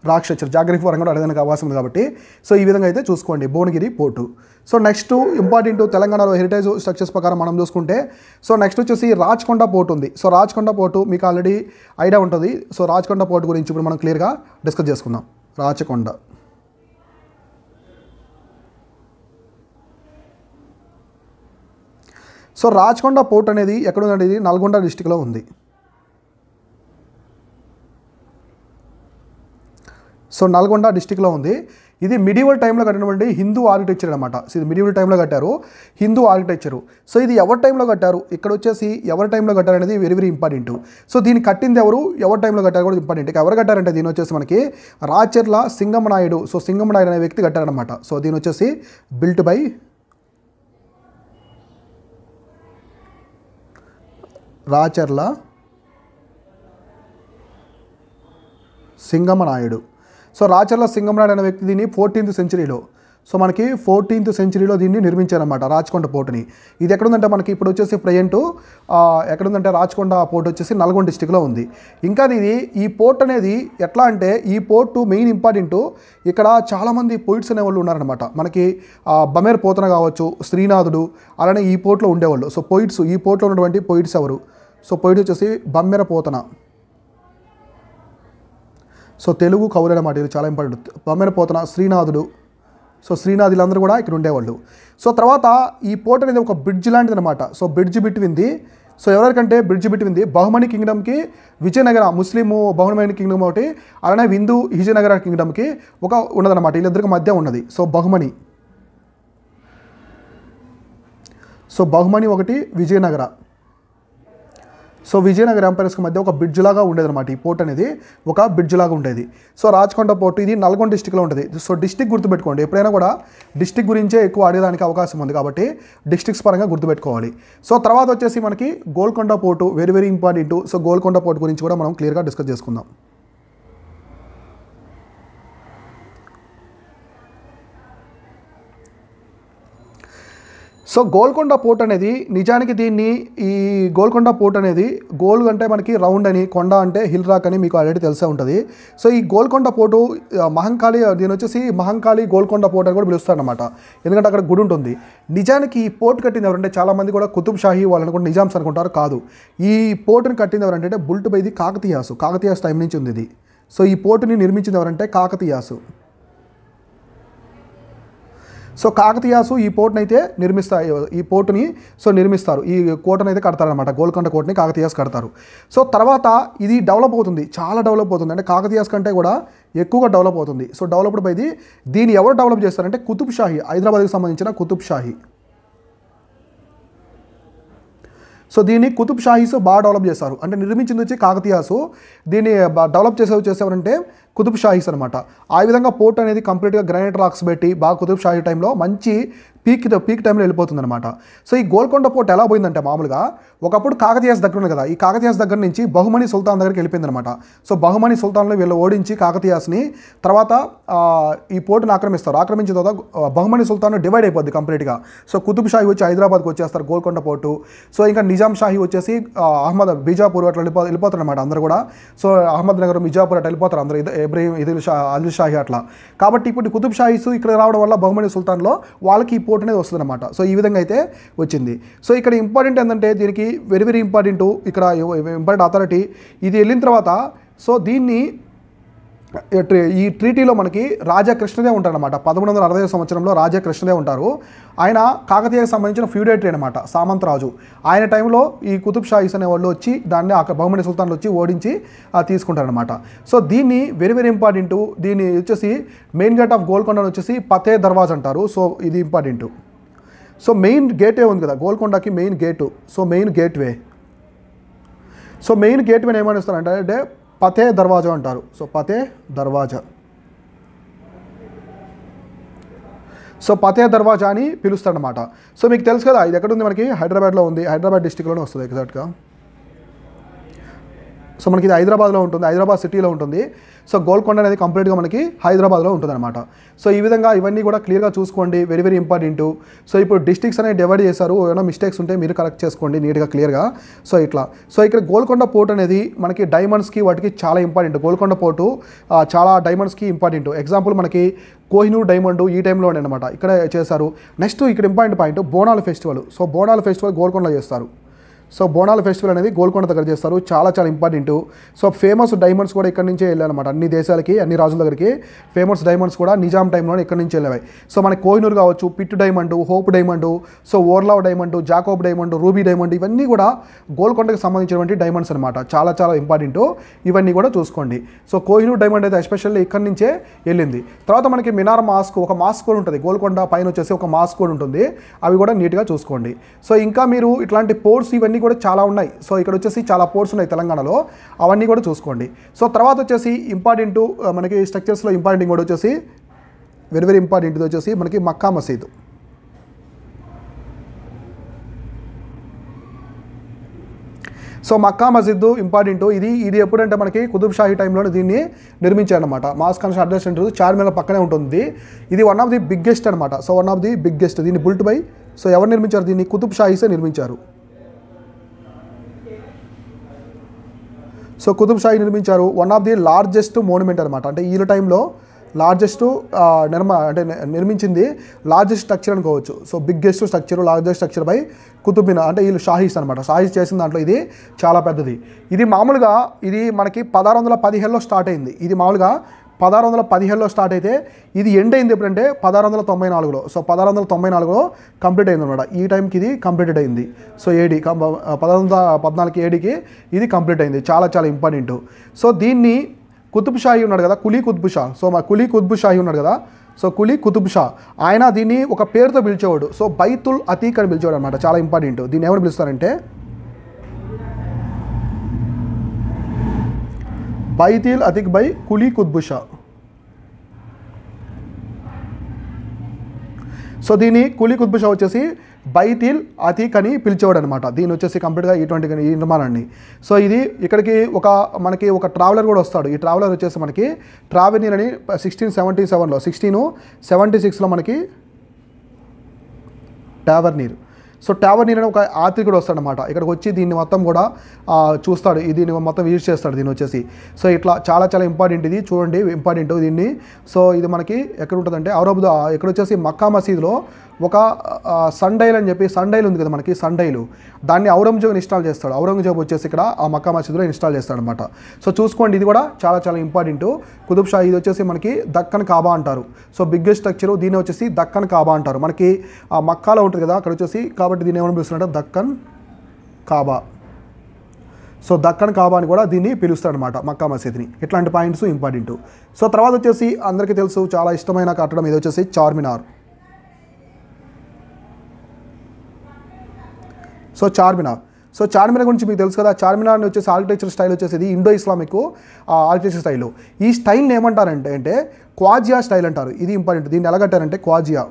rock structure geography పరంగా కూడా అడగడానికి అవకాశం ఉంది కాబట్టి సో ఈ విధంగా అయితే చూసుకోండి Bhuvanagiri port. So next important తెలంగాణలో హెరిటేజ్ స్ట్రక్చర్స్ ప్రకారం మనం చూసుకుంటే సో నెక్స్ట్ వచ్చేసి రాచకొండ పోర్ట్ ఉంది. సో రాచకొండ పోర్టు మీకు ఆల్రెడీ ఐడియా ఉంటుంది. సో రాచకొండ పోర్టు గురించి ఇప్పుడు మనం క్లియర్గా డిస్కస్ చేసుకుందాం. రాచకొండ. సో రాచకొండ పోర్ట్ అనేది ఎక్కడ ఉందంటే ఇది నల్గొండ డిస్టిక్లో ఉంది. సో నల్గొండ డిస్టిక్లో ఉంది. ఇది మిడివల్ టైంలో కట్టినటువంటి హిందూ ఆర్కిటెక్చర్ అనమాట. సో ఇది మిడివల్ టైంలో కట్టారు, హిందూ ఆర్కిటెక్చరు. సో ఇది ఎవరి టైంలో కట్టారు, ఇక్కడ వచ్చేసి ఎవరి టైంలో కట్టారు అనేది వెరీ వెరీ ఇంపార్టెంట్. సో దీన్ని కట్టింది ఎవరు, ఎవరి టైంలో కట్టారు కూడా ఇంపార్టెంట్. ఎవరు కట్టారంటే దీని వచ్చేసి మనకి రాచర్ల సింగమనాయుడు. సో సింగమనాయుడు అనే వ్యక్తి కట్టారనమాట. సో దీని వచ్చేసి built by Racharla Singamanayudu. So Racharla Singamanayudu అనే వ్యక్తి దీన్ని 14th సెంచరీలో, సో మనకి 14th సెంచరీలో దీన్ని నిర్మించారన్నమాట రాచకొండ పోర్టుని. ఇది ఎక్కడుందంటే మనకి ఇప్పుడు వచ్చేసి ప్రజెంట్ ఎక్కడుందంటే రాచకొండ పోర్ట్ వచ్చేసి నల్గొండ డిస్టిక్లో ఉంది. ఇంకా ఈ పోర్ట్ అనేది ఎట్లా అంటే ఈ పోర్టు మెయిన్ ఇంపార్టెంట్. ఇక్కడ చాలామంది పోయిట్స్ అనేవాళ్ళు ఉన్నారనమాట. మనకి బమేర్ పోతన కావచ్చు, శ్రీనాథుడు అలానే ఈ పోర్ట్లో ఉండేవాళ్ళు. సో పోయిట్స్, ఈ పోర్ట్లో ఉన్నటువంటి పోయిట్స్ ఎవరు, సో పోయిట్ వచ్చేసి బమ్మెర పోతన. సో తెలుగు కవులు అన్నమాట, ఇది చాలా ఇంపార్టెంట్. బమ్మెర పోతన, శ్రీనాథుడు. సో శ్రీనాథులందరూ కూడా ఇక్కడ ఉండేవాళ్ళు. సో తర్వాత ఈ పోర్ట్ అనేది ఒక బ్రిడ్జ్ లాంటిది అనమాట. So bridge between the. సో ఎవరికంటే బ్రిడ్జ్ బిట్వింది బహుమని కింగ్డమ్కి విజయనగర ముస్లిము బహుమని కింగ్డమ్ ఒకటి, అలానే హిందూ విజయనగర కింగ్డమ్కి ఒక ఉన్నదన్నమాట. వీళ్ళిద్దరికి మధ్య ఉన్నది. సో బహుమని, సో బహుమని ఒకటి, విజయనగర. సో విజయనగర ఎంపైర్స్కి మధ్య ఒక బ్రిడ్జ్ లాగా ఉండేది అనమాట. ఈ పోర్ట్ అనేది ఒక బ్రిడ్జ్ లాగా ఉండేది. సో రాచకొండ పోర్ట్ ఇది నల్గొండ డిస్టిక్లో ఉంటుంది. సో డిస్టిక్ గుర్తుపెట్టుకోండి, ఎప్పుడైనా కూడా డిస్టిక్ గురించే ఎక్కువ ఆడేదానికి అవకాశం ఉంది కాబట్టి డిస్టిక్స్ పరంగా గుర్తుపెట్టుకోవాలి. సో తర్వాత వచ్చేసి మనకి Golconda port very very important. So Golconda port గురించి కూడా మనం క్లియర్గా డిస్కస్ చేసుకుందాం. సో గోల్కొండ పోర్ట్ అనేది నిజానికి ఈ గోల్కొండ పోర్ట్ అనేది గోల్ అంటే మనకి రౌండ్ అని, కొండ అంటే హిల్ రాక్ అని మీకు ఆల్రెడీ తెలిసే ఉంటుంది. సో ఈ గోల్కొండ పోర్టు మహంకాళి, దీని వచ్చేసి మహంకాళి గోల్కొండ పోర్ట్ అని కూడా పిలుస్తారనమాట. ఎందుకంటే అక్కడ గుడి ఉంటుంది. నిజానికి ఈ పోర్ట్ కట్టింది ఎవరంటే చాలామంది కూడా కుతుబ్ షాహీ వాళ్ళని కూడా నిజామ్స్ అనుకుంటారు. కాదు, ఈ పోర్టుని కట్టింది ఎవరంటే బుల్ట్ బైది కాకతీయాసు. కాకతీయాస్ టైం నుంచి ఉంది ఇది. సో ఈ పోర్టుని నిర్మించింది ఎవరంటే కాకతీయాసు. సో కాకతీయాసు ఈ పోర్ట్ని అయితే నిర్మిస్తారు. ఈ కోటను అయితే కడతారనమాట. గోల్కొండ కోటని కాకతీయాస్ కడతారు. సో తర్వాత ఇది డెవలప్ అవుతుంది, చాలా డెవలప్ అవుతుంది. అంటే కాకతీయాస్ కంటే కూడా ఎక్కువగా డెవలప్ అవుతుంది. సో డెవలప్డ్ బై దీన్ని ఎవరు డెవలప్ చేస్తారంటే కుతుబ్ షాహీ, హైదరాబాద్కి సంబంధించిన కుతుబ్ షాహీ. సో దీన్ని కుతుబ్ షాహీస్ బాగా డెవలప్ చేస్తారు. అంటే నిర్మించింది వచ్చి కాకతీయాసు, దీన్ని డెవలప్ చేసేవారంటే కుతుబ్ షాహీస్ అనమాట. ఆ విధంగా పోర్ట్ అనేది కంప్లీట్గా గ్రానైట్ రాక్స్ పెట్టి బాగా కుతుబ్ షాహీ టైంలో మంచి పీక్ టైంలో వెళ్ళిపోతుంది అనమాట. సో ఈ గోల్కొండ పోర్ట్ ఎలా పోయిందంటే మామూలుగా ఒకప్పుడు కాకతీయాస్ దగ్గర ఉంది కదా, ఈ కాకతీయాస్ దగ్గర నుంచి బహుమని సుల్తాన్ దగ్గరికి వెళ్ళిపోయింది అనమాట. సో బహుమని సుల్తాన్లో వీళ్ళు ఓడించి కాకతీయాస్ని తర్వాత ఈ పోర్టును ఆక్రమించిన తర్వాత బహుమని సుల్తాన్ డివైడ్ అయిపోద్ది కంప్లీట్గా. సో కుతుబ్ షాహీ వచ్చి హైదరాబాద్కి వచ్చేస్తారు గోల్కొండ పోర్టు. సో ఇంకా నిజాం షాహీ వచ్చేసి బీజాపూర్ అట్లా వెళ్ళిపోతారు అనమాట అందరూ కూడా. సో అహ్మద్ నగర్ మిర్జాపూర్ అట్లా వెళ్ళిపోతారు అందరూ, ఇబ్రహీం ఆదిల్ షాహీ అట్లా. కాబట్టి ఇప్పుడు కుతుబ్ షాహీస్ ఇక్కడ రావడం వల్ల బహుమని సుల్తాన్లో వాళ్ళకి ఈ పోర్ట్ అనేది వస్తుంది అనమాట. సో ఈ విధంగా అయితే వచ్చింది. సో ఇక్కడ ఇంపార్టెంట్ ఏంటంటే దీనికి వెరీ ఇంపార్టెంట్ ఇక్కడ ఇంపార్టెంట్ అథారిటీ ఇది వెళ్ళిన తర్వాత సో దీన్ని ఈ ట్రీటీలో మనకి రాజా కృష్ణదేవ్ ఉంటారనమాట. 1160 సంవత్సరంలో రాజా కృష్ణదేవ్ ఉంటారు. ఆయన కాకతీయకు సంబంధించిన ఫ్యూడేటరీ అనమాట, సామంతరాజు. ఆయన టైంలో ఈ కుతుబ్ షాహీస్ అనే వాళ్ళు వచ్చి దాన్ని బహుమని సుల్తాన్లు వచ్చి ఓడించి తీసుకుంటారనమాట. సో దీన్ని వెరీ ఇంపార్టెంట్. దీన్ని వచ్చేసి మెయిన్ గేట్ ఆఫ్ గోల్కొండ వచ్చేసి పతే దర్వాజ్ అంటారు. సో ఇది ఇంపార్టెంట్. సో మెయిన్ గేట్వే ఉంది కదా గోల్కొండకి, main gate. So main gateway ఏమని ఇస్తారంటే పతే దర్వాజా అంటారు. సో పతే దర్వాజా. సో పతే దర్వాజా అని పిలుస్తారనమాట. సో మీకు తెలుసు కదా ఇది ఎక్కడ ఉంది, మనకి హైదరాబాద్లో ఉంది, హైదరాబాద్ డిస్టిక్లోనే వస్తుంది ఎగ్జాక్ట్గా. సో మనకి ఇది హైదరాబాద్లో ఉంటుంది, హైదరాబాద్ సిటీలో ఉంటుంది. సో గోల్కొండ అనేది కంప్లీట్గా మనకి హైదరాబాద్లో ఉంటుంది అనమాట. సో ఈ విధంగా ఇవన్నీ కూడా క్లియర్గా చూసుకోండి, వెరీ ఇంపార్టెంట్. సో ఇప్పుడు డిస్ట్రిక్ట్స్ అనేది డివైడ్ చేశారు, ఏమైనా మిస్టేక్స్ ఉంటే మీరు కరెక్ట్ చేసుకోండి నీట్గా క్లియర్గా. సో ఇట్లా. సో ఇక్కడ గోల్కొండ పోర్ట్ అనేది మనకి డైమండ్స్కి వాటికి చాలా ఇంపార్టెంట్. గోల్కొండ పోర్టు చాలా డైమండ్స్కి ఇంపార్టెంట్. ఎగ్జాంపుల్ మనకి కోహినూర్ డైమండ్ ఈ టైంలో అనమాట ఇక్కడ చేశారు. నెక్స్ట్ ఇక్కడ ఇంపార్టెంట్ పాయింట్ బోనాల ఫెస్టివల్. సో బోనాల ఫెస్టివల్ గోల్కొండలో చేస్తారు. సో బోనాల ఫెస్టివల్ అనేది గోల్కొండ దగ్గర చేస్తారు, చాలా ఇంపార్టెంట్. సో ఫేమస్ డైమండ్స్ కూడా ఇక్కడ నుంచే వెళ్ళాలన్నమాట. అన్ని దేశాలకి, అన్ని రాజుల దగ్గరికి ఫేమస్ డైమండ్స్ కూడా నిజాం టైంలోనే ఇక్కడ నుంచి వెళ్ళాయి. సో మనకి కోహినూర్ కావచ్చు, Pitt diamond, Hope diamond, so Orlov diamond, Jacob diamond, ruby diamond, ఇవన్నీ కూడా గోల్కొండకి సంబంధించినటువంటి డైమండ్స్ అనమాట. చాలా ఇంపార్టెంట్. ఇవన్నీ కూడా చూసుకోండి. సో కోహినూర్ డైమండ్ అయితే ఎస్పెషల్లీ ఇక్కడ నుంచే వెళ్ళింది. తర్వాత మనకి మినార్ మాస్క్, ఒక మాస్క్ కూడా ఉంటుంది గోల్కొండ పైన వచ్చేసి, ఒక మాస్క్ కూడా ఉంటుంది. అవి కూడా నీట్గా చూసుకోండి. సో ఇంకా మీరు ఇట్లాంటి పోర్ట్స్ ఇవన్నీ కూడా చాలా ఉన్నాయి. సో ఇక్కడ వచ్చేసి చాలా పోర్ట్స్ ఉన్నాయి తెలంగాణలో, అవన్నీ కూడా చూసుకోండి. సో తర్వాత వచ్చేసి ఇంపార్టెంట్ మనకి స్ట్రక్చర్స్లో ఇంపార్టెంట్ కూడా వచ్చేసి వెరీ ఇంపార్టెంట్ వచ్చేసి మనకి మక్కా మసీదు. సో మక్కా మసీద్ ఇంపార్టెంట్. ఇది ఎప్పుడంటే మనకి కుతుబ్ షాహీ టైంలో దీన్ని నిర్మించారనమాట. Mosque and address centre Charminar పక్కనే ఉంటుంది. ఇది వన్ ఆఫ్ ది బిగ్గెస్ట్ అనమాట. So one of the biggest. దీన్ని బుల్ట్ బై సో ఎవరు నిర్మించారు, దీన్ని కుతుబ్ షాహీసే నిర్మించారు. సో కుతుబ్ షాహీ నిర్మించారు. One of the largest monument అనమాట. అంటే ఈ టైంలో లార్జెస్ట్ నిర్మించింది లార్జెస్ట్ స్ట్రక్చర్ అనుకోవచ్చు. So biggest structure, largest structure by Qutb Minar. అంటే వీళ్ళు షాహీస్ అనమాట. షాహీస్ చేసిన దాంట్లో ఇది చాలా పెద్దది. ఇది మామూలుగా ఇది మనకి 1615లో స్టార్ట్ అయింది. ఇది మామూలుగా 1615లో స్టార్ట్ అయితే ఇది ఎండ్ అయింది ఎప్పుడంటే 1694లో. సో 1694లో కంప్లీట్ అయింది అనమాట. ఈ టైంకి ఇది కంప్లీటెడ్ అయింది. సో 1614 ఏడీకి ఇది కంప్లీట్ అయింది. చాలా ఇంపార్టెంట్. సో దీన్ని కుతుబ్ షాహీ ఉన్నాడు కదా, కులీ కుతుబ్ షా. సో మా కులీ కుతుబ్ షాహీ ఉన్నాడు కదా, సో కులీ కుతుబ్ షా ఆయన దీన్ని ఒక పేరుతో పిలిచేవాడు. సో బైతుల్ అతీక్ అని పిలిచేవాడు అనమాట. చాలా ఇంపార్టెంట్. దీన్ని ఎవరు పిలుస్తారంటే బైతుల్ అతీక్ బై కులీ కుతుబ్ షా. సో దీన్ని కులీ కుతుబ్ షా వచ్చేసి బైతుల్ అతీక్ అని పిలిచేవాడు అనమాట. దీని వచ్చేసి కంప్లీట్గా ఈ నిర్మాణాన్ని. సో ఇది ఇక్కడికి మనకి ఒక ట్రావెలర్ కూడా వస్తాడు. ఈ ట్రావెలర్ వచ్చేసి మనకి ట్రావెనీర్ అని 1677లో 1676లో మనకి ట్రావెనీర్. సో ట్రావెనీర్ అని ఒక యాత్రికుడు వస్తాడనమాట. ఇక్కడికి వచ్చి దీన్ని మొత్తం కూడా చూస్తాడు, దీన్ని మొత్తం విజిట్ చేస్తాడు దీన్ని వచ్చేసి. సో ఇట్లా చాలా ఇంపార్టెంట్. ఇది చూడండి ఇంపార్టెంట్ దీన్ని. సో ఇది మనకి ఎక్కడ ఉంటుందంటే ఇక్కడ వచ్చేసి మక్కా మసీదులో ఒక సన్డైల్ అని చెప్పి, సన్డైల్ ఉంది కదా మనకి, సన్డైలు దాన్ని ఔరంగజేబు ఇన్స్టాల్ చేస్తాడు. ఔరంగజేబు వచ్చేసి ఇక్కడ ఆ మక్కా మసీదులో ఇన్స్టాల్ చేస్తాడనమాట. సో చూసుకోండి, ఇది కూడా చాలా ఇంపార్టెంట్. కుతుబ్ షాహీ ఇది వచ్చేసి మనకి దక్కన్ కాబా అంటారు. సో బిగ్గెస్ట్ స్ట్రక్చర్ దీన్ని వచ్చేసి దక్కన్ కాబా అంటారు. మనకి ఆ మక్కాలో ఉంటుంది కదా అక్కడ వచ్చేసి, కాబట్టి దీన్ని ఏమని పిలుస్తున్నారంటే దక్కన్ కాబా. సో దక్కన్ కాబా అని కూడా దీన్ని పిలుస్తారనమాట మక్కా మసీద్ని. ఇట్లాంటి పాయింట్స్ ఇంపార్టెంట్. సో తర్వాత వచ్చేసి అందరికీ తెలుసు చాలా ఇష్టమైన కట్టడం ఇది వచ్చేసి చార్మినార్. సో చార్మినార్ గురించి మీకు తెలుసు కదా. చార్మినార్ని వచ్చేసి ఆర్కిటెక్చర్ స్టైల్ వచ్చేసి ఇది ఇండో ఇస్లామిక్ ఆర్కిటెక్చర్ స్టైల్. ఈ స్టైల్ని ఏమంటారంటే క్వాజియా స్టైల్ అంటారు. ఇది ఇంపార్టెంట్. దీన్ని ఎలా కట్టారంటే క్వాజియా.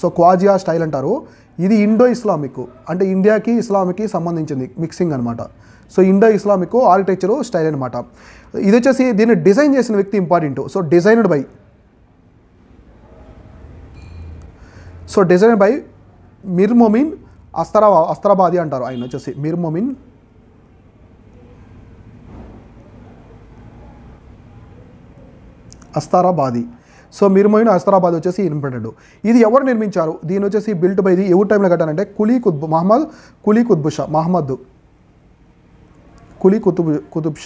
సో క్వాజియా స్టైల్ అంటారు. ఇది ఇండో ఇస్లామిక్, అంటే ఇండియాకి ఇస్లామిక్కి సంబంధించింది మిక్సింగ్ అనమాట. So Indo Islamic architecture style అనమాట. ఇది వచ్చేసి దీన్ని డిజైన్ చేసిన వ్యక్తి ఇంపార్టెంట్. సో డిజైన్డ్ బై మిర్ మొమిన్ అస్తరాబాది అంటారు. ఆయన వచ్చేసి మిర్ మొమిన్ అస్తరాబాది. సో మిర్ మొమిన్ అస్తరాబాద్ వచ్చేసి ఇంపార్టెంట్. ఇది ఎవరు నిర్మించారు? దీని వచ్చేసి బిల్ట్ బై ఎవరి టైంలో కట్టారంటే కులీ కుతుబ్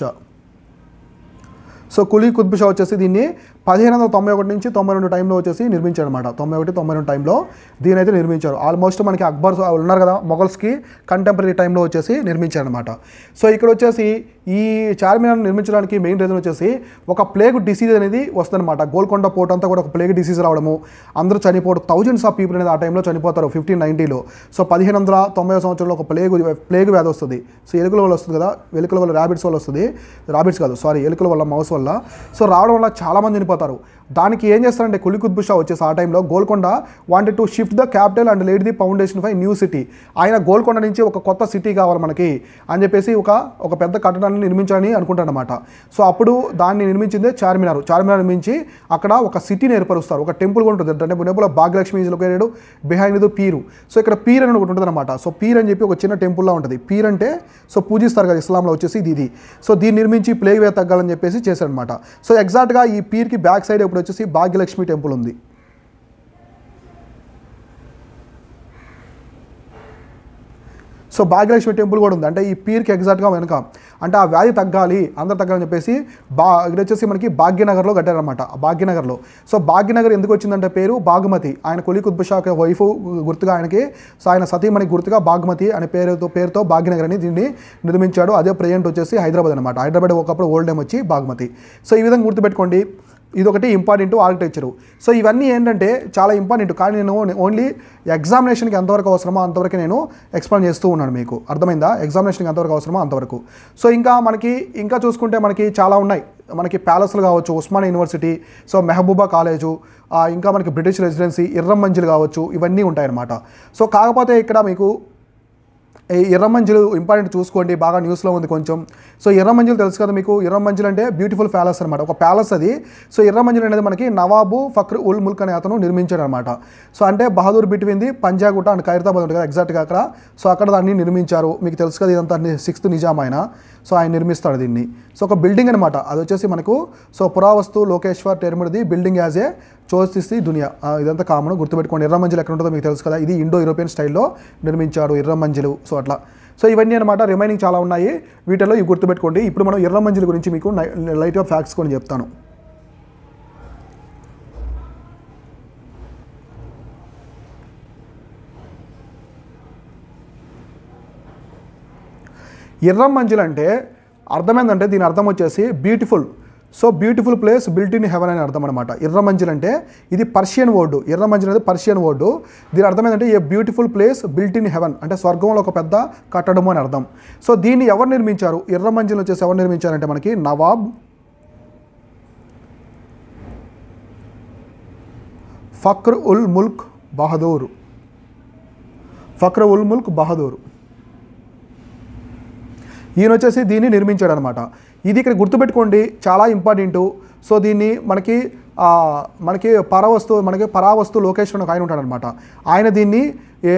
షా. సో కులీ కుతుబ్ షా వచ్చేసి దీన్ని 1591 నుంచి 92 టైంలో వచ్చేసి నిర్మించారు అనమాట. 91-92 టైంలో దీని అయితే నిర్మించారు. ఆల్మోస్ట్ మనకి అక్బర్ ఉన్నారు కదా, మొఘల్స్కి కంటెంపరీ టైంలో వచ్చేసి నిర్మించారనమాట. సో ఇక్కడ వచ్చేసి ఈ చార్మినార్ నిర్మించడానికి మెయిన్ రీజన్ వచ్చేసి ఒక ప్లేగ్ డిసీజ్ అనేది వస్తుందన్నమాట. గోల్కొండ పోర్ట్ అంతా కూడా ఒక ప్లేగ్ డిసీజ్ రావడము, అందరూ చనిపోవడం, థౌజండ్స్ ఆఫ్ పీపుల్ అనేది ఆ టైంలో చనిపోతారు 1590లో. సో 1590 సంవత్సరంలో ఒక ప్లేగ్ వ్యాధి వస్తుంది. సో ఎలుకల వల్ల వస్తుంది కదా, ఎలుకల వల్ల ర్యాబిట్స్ వల్ల వస్తుంది, ఎలుకల వల్ల మౌస్ వల్ల. సో రావడం వల్ల చాలామంది చనిపోతారు. దానికి ఏం చేస్తారంటే కులీ కుతుబ్ షా వచ్చేసి ఆ టైంలో Golconda wanted to shift the capital and laid the foundation for new city. ఆయన గోల్కొండ నుంచి ఒక కొత్త సిటీ కావాలి మనకి అని చెప్పేసి ఒక పెద్ద కట్టడాన్ని నిర్మించాలని అనుకుంటారనమాట. సో అప్పుడు దాన్ని నిర్మించిందే చార్మినార్ నిర్మించి అక్కడ ఒక సిటీని ఏర్పరుస్తారు. ఒక టెంపుల్ కూడా ఉంటుంది, అంటే temple Bhagyalakshmi is located behind the పీరు. సో ఇక్కడ పీర్ అని ఒకటి ఉంటుంది అనమాట. సో పీర్ అని చెప్పి ఒక చిన్న టెంపుల్లా ఉంటుంది. పీర్ అంటే సో పూజిస్తారు కదా ఇస్లాంలో వచ్చేసి ఇది. సో దీన్ని నిర్మించి ప్లేగ్ వ్యాధి తగ్గాలని చెప్పేసి చేశారనమాట. సో ఎగ్జాక్ట్గా ఈ పీర్కి బ్యాక్ సైడ్ ఇప్పుడు వచ్చేసి భాగ్యలక్ష్మి టెంపుల్ ఉంది. సో భాగ్యలక్ష్మి టెంపుల్ కూడా ఉంది. అంటే ఈ పీర్కి ఎగ్జాక్ట్గా వెనక, అంటే ఆ వ్యాధి తగ్గాలి, అందరు తగ్గాలని చెప్పేసి ఇది వచ్చేసి మనకి భాగ్యనగర్లో కట్టారనమాట. భాగ్యనగర్లో. సో భాగ్యనగర్ ఎందుకు వచ్చిందంటే పేరు బాగ్మతి. ఆయన కులీ కుతుబ్ షా వైఫ్ గుర్తుగా ఆయనకి, సో ఆయన సతీమణి గుర్తుగా బాగ్మతి అనే పేరుతో భాగ్యనగర్ అని దీన్ని నిర్మించాడు. అదే ప్రజెంట్ వచ్చేసి హైదరాబాద్ అనమాట. హైదరాబాద్ ఒకప్పుడు ఓల్డ్ నేమ్ వచ్చి బాగ్మతి. సో ఈ విధంగా గుర్తుపెట్టుకోండి. ఇదొకటి ఇంపార్టెంట్ ఆర్కిటెక్చరు. సో ఇవన్నీ ఏంటంటే చాలా ఇంపార్టెంట్, కానీ నేను ఓన్లీ ఎగ్జామినేషన్కి ఎంతవరకు అవసరమో అంతవరకు నేను ఎక్స్ప్లెయిన్ చేస్తూ ఉన్నాను. మీకు అర్థమైందా? ఎగ్జామినేషన్కి ఎంతవరకు అవసరమో అంతవరకు. సో ఇంకా చూసుకుంటే మనకి చాలా ఉన్నాయి. మనకి ప్యాలెస్లు కావచ్చు, Osmania university, so Mehbooba college, ఇంకా మనకి బ్రిటిష్ రెసిడెన్సీ, ఎర్రం మంజిల్ కావచ్చు, ఇవన్నీ ఉంటాయన్నమాట. సో కాకపోతే ఇక్కడ మీకు ఎర్రమంజిల్ ఇంపార్టెంట్ చూసుకోండి, బాగా న్యూస్లో ఉంది కొంచెం. సో ఎర్రమంజిల్ తెలుసు కదా మీకు. ఎర్రమంజిల్ అంటే బ్యూటిఫుల్ ప్యాలెస్ అనమాట, ఒక ప్యాలెస్ అది. సో ఎర్రమంజిల్ అనేది మనకి నవాబు ఫక్ర్ ఉల్ ముల్క్ అనే అతను నిర్మించాడు అనమాట. సో అంటే Bahadur between the Panjagutta and Khairatabad ఉంటుంది కదా ఎగ్జాక్ట్గా అక్కడ. సో అక్కడ దాన్ని నిర్మించారు. మీకు తెలుసు కదా ఇదంతా 6th నిజాం ఆయన. సో ఆయన నిర్మిస్తాడు దీన్ని. సో ఒక బిల్డింగ్ అనమాట అది వచ్చేసి మనకు. సో పురావస్తు లోకేశ్వర్ టెర్మిడ్ది బిల్డింగ్ యాజ్ ఏ చూసి దునియా, ఇదంతా కామన్ గుర్తుపెట్టుకోండి. ఎర్రమంజిల్ ఎక్కడ ఉంటుందో మీకు తెలుసు కదా. ఇది ఇండో యూరోపియన్ స్టైల్లో నిర్మించాడు ఎర్రమంజిల్. సో అట్లా. సో ఇవన్నీ అనమాట. రిమైనింగ్ చాలా ఉన్నాయి, వీటిలో ఇవి గుర్తుపెట్టుకోండి. ఇప్పుడు మనం ఎర్రమంజిల్ గురించి మీకు లైట్గా ఫ్యాక్ట్స్ కొన్ని చెప్తాను. ఎర్రమంజిల్ అంటే అర్థమైందంటే దీని అర్థం వచ్చేసి beautiful. So beautiful place built in heaven అని అర్థం అనమాట. ఎర్రమంజిల్ అంటే ఇది పర్షియన్ వర్డ్. ఎర్రమంజిల్ అనేది పర్షియన్ వర్డ్. దీని అర్థం ఏంటంటే a beautiful place built in heaven, అంటే స్వర్గంలో ఒక పెద్ద కట్టడము అని అర్థం. సో దీన్ని ఎవరు నిర్మించారు? ఎర్రమంజిల్ వచ్చేసి ఎవరు నిర్మించారంటే మనకి నవాబ్ ఫక్ర్ ఉల్ ముల్క్ బహదూర్. ఈయన వచ్చేసి దీన్ని నిర్మించాడు అనమాట. ఇది ఇక్కడ గుర్తుపెట్టుకోండి, చాలా ఇంపార్టెంటు. సో దీన్ని మనకి పరావస్తు లోకేశ్వర్ ఒక ఆయన ఉంటాడనమాట. ఆయన దీన్ని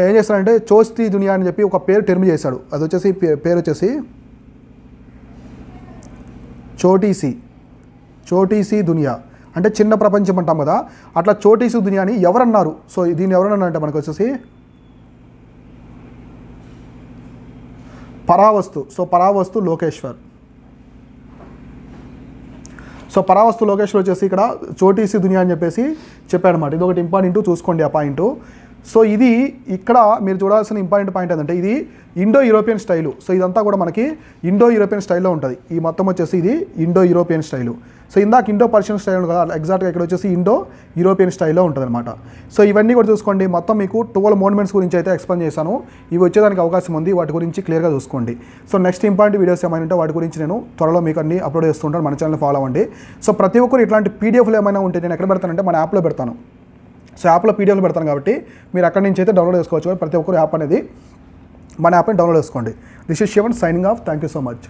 ఏం చేస్తాడంటే చోస్తి దునియా అని చెప్పి ఒక పేరు టెర్మ్ చేశాడు. అది వచ్చేసి పేరు వచ్చేసి చోటీసీ దునియా, అంటే చిన్న ప్రపంచం అంటాం కదా, అట్లా చోటీసీ దునియా అని ఎవరన్నారు? సో దీన్ని ఎవరన్నారంటే మనకు వచ్చేసి పరావస్తు. సో పరావస్తు లోకేశ్వర్. సో పరావస్తు లోకేశ్వర్ వచ్చేసి ఇక్కడ చోటీసీ దునియా అని చెప్పేసి చెప్పాడనమాట. ఇది ఒకటి ఇంపార్టెంట్, చూసుకోండి ఆ పాయింట్. సో ఇది ఇక్కడ మీరు చూడాల్సిన ఇంపార్టెంట్ పాయింట్ ఏంటంటే ఇది ఇండో యూరోపియన్ స్టైలు. సో ఇదంతా కూడా మనకి ఇండో యూరోపియన్ స్టైల్లో ఉంటుంది. ఈ మొత్తం వచ్చేసి ఇది ఇండో యూరోపియన్ స్టైలు. సో ఇందాక ఇండో పర్షియన్ స్టైల్ ఉంది కదా, ఎగ్జాక్ట్గా ఇక్కడ వచ్చేసి ఇండో యూరోపియన్ స్టైల్లో ఉంటుంది అనమాట. సో ఇవన్నీ కూడా చూసుకోండి. మొత్తం మీకు 12 మోన్యుమెంట్స్ గురించి అయితే ఎక్స్ప్లెయిన్ చేశాను. ఇవి వచ్చేదానికి అవకాశం ఉంది, వాటి గురించి క్లియర్గా చూసుకోండి. సో నెక్స్ట్ ఇంపార్టెంట్ వీడియోస్ ఏమైనా ఉంటే వాటి గురించి నేను త్వరలో మీకు అన్ని అప్లోడ్ చేస్తుంటాను. మన ఛానల్ ఫాలో అవ్వండి. సో ప్రతి ఒక్కరు ఇట్లాంటి పీడిఎఫ్లు ఏమైనా ఉంటే నేను ఎక్కడ పెడతానంటే మన యాప్లో పెడతాను. సో యాప్లో పీడిఎఫ్లు పెడతాను కాబట్టి మీరు అక్కడి నుంచి అయితే డౌన్లోడ్ చేసుకోవచ్చు. ప్రతి ఒక్కరు యాప్ అనేది మన యాప్ని డౌన్లోడ్ చేసుకోండి. This is Shivan signing off. Thank you so much.